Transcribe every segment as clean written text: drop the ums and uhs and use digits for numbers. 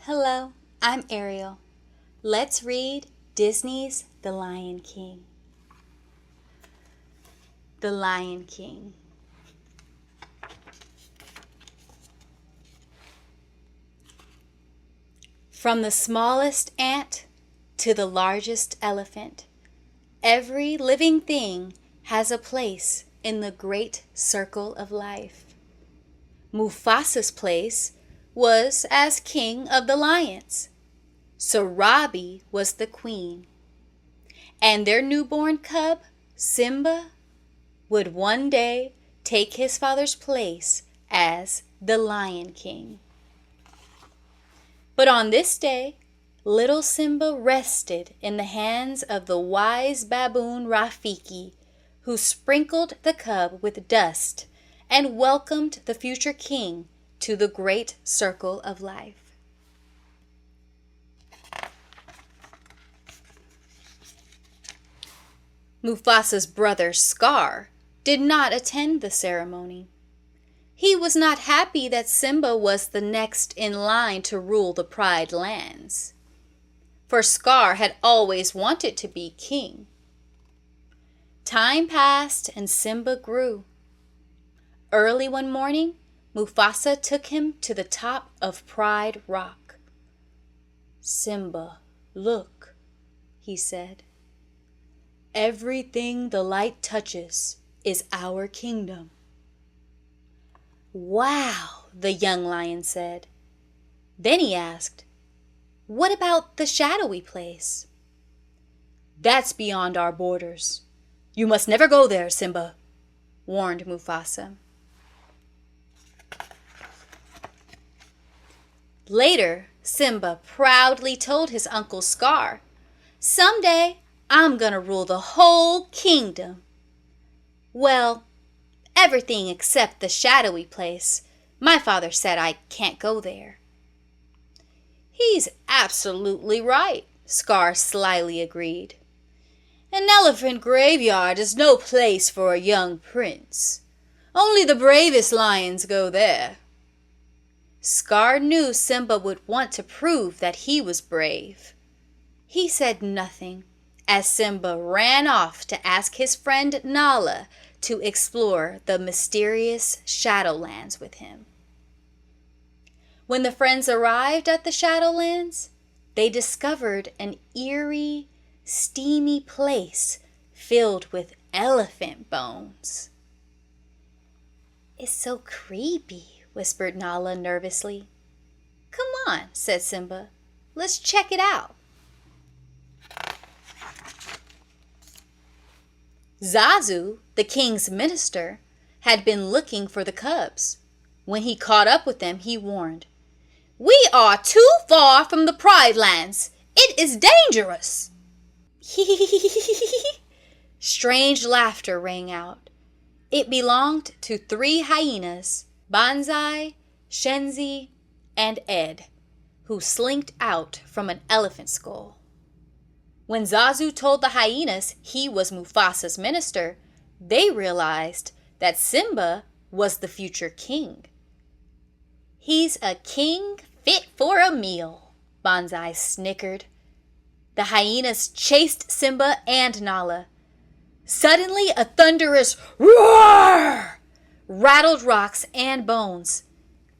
Hello, I'm Ariel. Let's read Disney's The Lion King. The Lion King. From the smallest ant to the largest elephant, every living thing has a place in the great circle of life. Mufasa's place was as king of the lions. Sarabi was the queen. And their newborn cub, Simba, would one day take his father's place as the Lion King. But on this day, little Simba rested in the hands of the wise baboon Rafiki, who sprinkled the cub with dust and welcomed the future king to the great circle of life. Mufasa's brother Scar did not attend the ceremony. He was not happy that Simba was the next in line to rule the Pride lands, for Scar had always wanted to be king. Time passed and Simba grew. Early one morning, Mufasa took him to the top of Pride Rock. "Simba, look," he said. "Everything the light touches is our kingdom." "Wow," the young lion said. Then he asked, "What about the shadowy place?" "That's beyond our borders. You must never go there, Simba," warned Mufasa. Later, Simba proudly told his uncle Scar, "Someday I'm gonna rule the whole kingdom." "Well, everything except the shadowy place. My father said I can't go there." "He's absolutely right," Scar slyly agreed. "An elephant graveyard is no place for a young prince. Only the bravest lions go there." Scar knew Simba would want to prove that he was brave. He said nothing as Simba ran off to ask his friend Nala to explore the mysterious Shadowlands with him. When the friends arrived at the Shadowlands, they discovered an eerie, steamy place filled with elephant bones. "It's so creepy," whispered Nala nervously. "Come on," said Simba. "Let's check it out." Zazu, the king's minister, had been looking for the cubs. When he caught up with them, he warned, "We are too far from the Pride Lands. It is dangerous." Strange laughter rang out. It belonged to 3 hyenas, Banzai, Shenzi, and Ed, who slinked out from an elephant skull. When Zazu told the hyenas he was Mufasa's minister, they realized that Simba was the future king. "He's a king fit for a meal," Banzai snickered. The hyenas chased Simba and Nala. Suddenly, a thunderous roar rattled rocks and bones.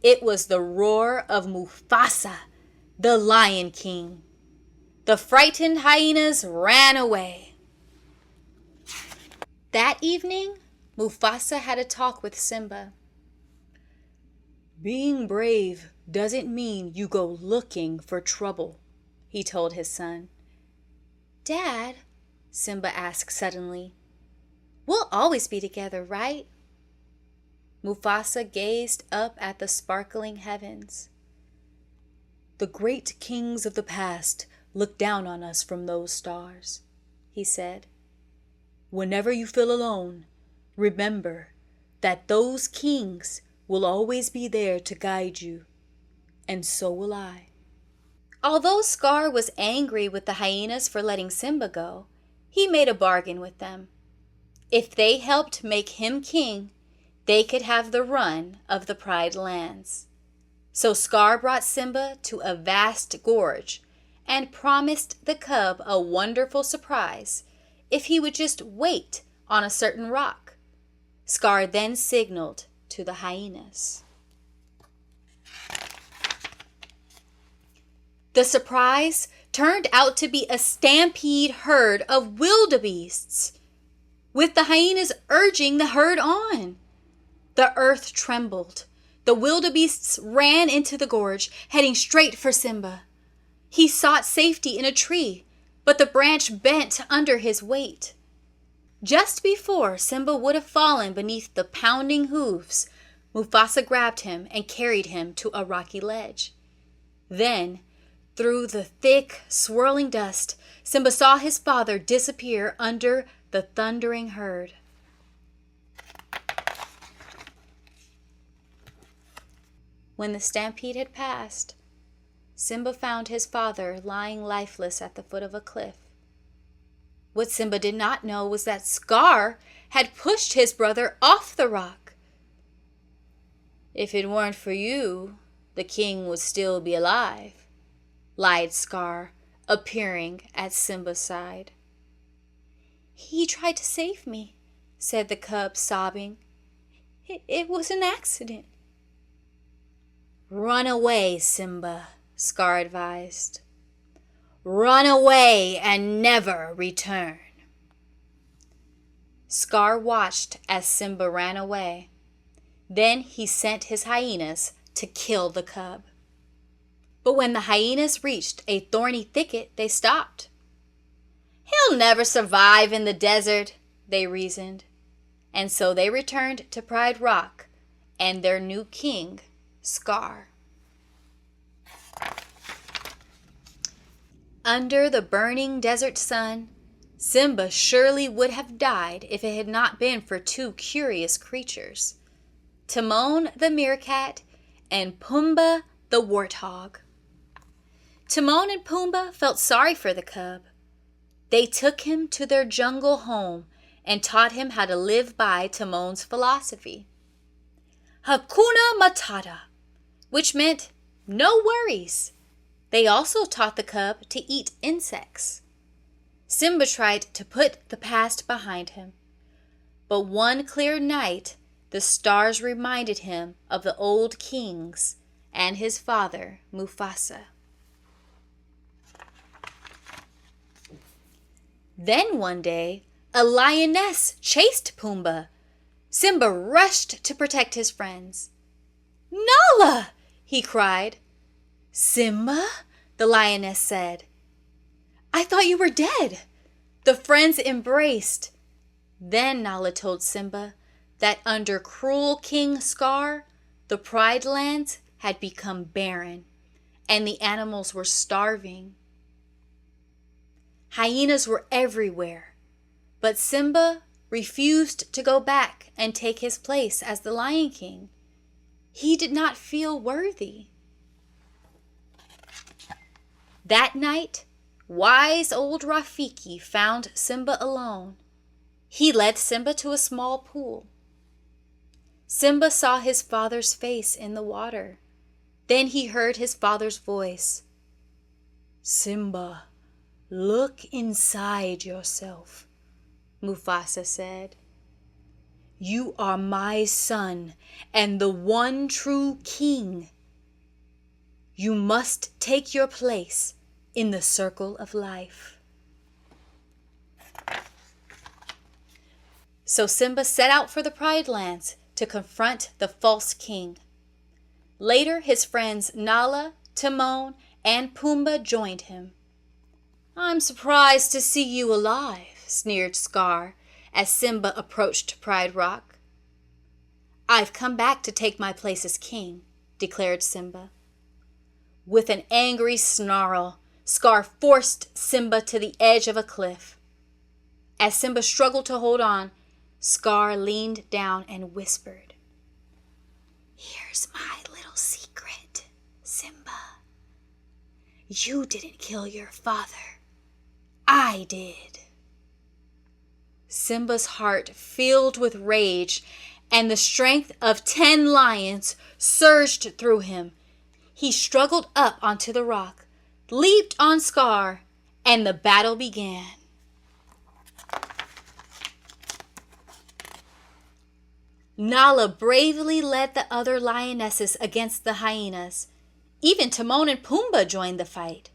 It was the roar of Mufasa, the Lion King. The frightened hyenas ran away. That evening, Mufasa had a talk with Simba. "Being brave doesn't mean you go looking for trouble," he told his son. "Dad," Simba asked suddenly, "we'll always be together, right?" Mufasa gazed up at the sparkling heavens. "The great kings of the past looked down on us from those stars," he said. "Whenever you feel alone, remember that those kings will always be there to guide you, and so will I." Although Scar was angry with the hyenas for letting Simba go, he made a bargain with them. If they helped make him king, they could have the run of the Pride lands. So Scar brought Simba to a vast gorge and promised the cub a wonderful surprise if he would just wait on a certain rock. Scar then signaled to the hyenas. The surprise turned out to be a stampede herd of wildebeests, with the hyenas urging the herd on. The earth trembled. The wildebeests ran into the gorge, heading straight for Simba. He sought safety in a tree, but the branch bent under his weight. Just before Simba would have fallen beneath the pounding hooves, Mufasa grabbed him and carried him to a rocky ledge. Then, through the thick, swirling dust, Simba saw his father disappear under the thundering herd. When the stampede had passed, Simba found his father lying lifeless at the foot of a cliff. What Simba did not know was that Scar had pushed his brother off the rock. "If it weren't for you, the king would still be alive," lied Scar, appearing at Simba's side. "He tried to save me," said the cub, sobbing. It was an accident." "Run away, Simba," Scar advised. "Run away and never return." Scar watched as Simba ran away. Then he sent his hyenas to kill the cub. But when the hyenas reached a thorny thicket, they stopped. "He'll never survive in the desert," they reasoned. And so they returned to Pride Rock and their new king, Scar. Under the burning desert sun, Simba surely would have died if it had not been for two curious creatures, Timon the meerkat and Pumbaa the warthog. Timon and Pumbaa felt sorry for the cub. They took him to their jungle home and taught him how to live by Timon's philosophy, Hakuna matata, which meant no worries. They also taught the cub to eat insects. Simba tried to put the past behind him, but one clear night the stars reminded him of the old kings and his father, Mufasa. Then one day, a lioness chased Pumbaa. Simba rushed to protect his friends. "Nala!" he cried. "Simba," the lioness said, "I thought you were dead." The friends embraced. Then Nala told Simba that under cruel King Scar, the Pride Lands had become barren and the animals were starving. Hyenas were everywhere, but Simba refused to go back and take his place as the Lion King. He did not feel worthy. That night, wise old Rafiki found Simba alone. He led Simba to a small pool. Simba saw his father's face in the water. Then he heard his father's voice. "Simba, look inside yourself," Mufasa said. "You are my son and the one true king. You must take your place in the circle of life." So Simba set out for the Pride Lands to confront the false king. Later, his friends Nala, Timon, and Pumbaa joined him. "I'm surprised to see you alive," sneered Scar as Simba approached Pride Rock. "I've come back to take my place as king," declared Simba. With an angry snarl, Scar forced Simba to the edge of a cliff. As Simba struggled to hold on, Scar leaned down and whispered, "Here's my little secret, Simba. You didn't kill your father. I did." Simba's heart filled with rage, and the strength of 10 lions surged through him. he struggled up onto the rock, leaped on Scar, and the battle began. Nala bravely led the other lionesses against the hyenas. Even Timon and Pumbaa joined the fight.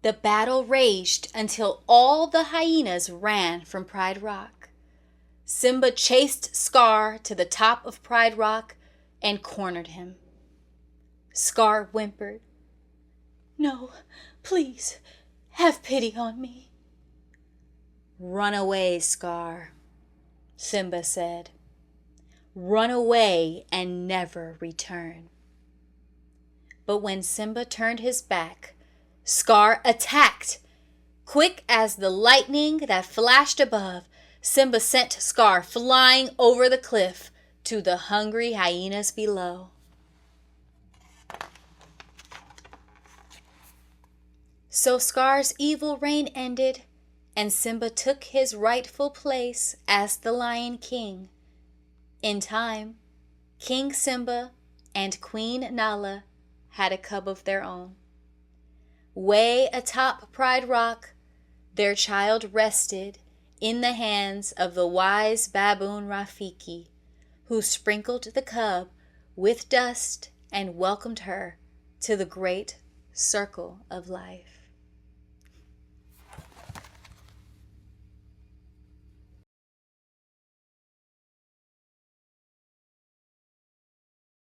The battle raged until all the hyenas ran from Pride Rock. Simba chased Scar to the top of Pride Rock and cornered him. Scar whimpered, "No, please, have pity on me." "Run away, Scar," Simba said. "Run away and never return." But when Simba turned his back, Scar attacked. Quick as the lightning that flashed above, Simba sent Scar flying over the cliff to the hungry hyenas below. So Scar's evil reign ended, and Simba took his rightful place as the Lion King. In time, King Simba and Queen Nala had a cub of their own. Way atop Pride Rock, their child rested in the hands of the wise baboon Rafiki, who sprinkled the cub with dust and welcomed her to the great circle of life.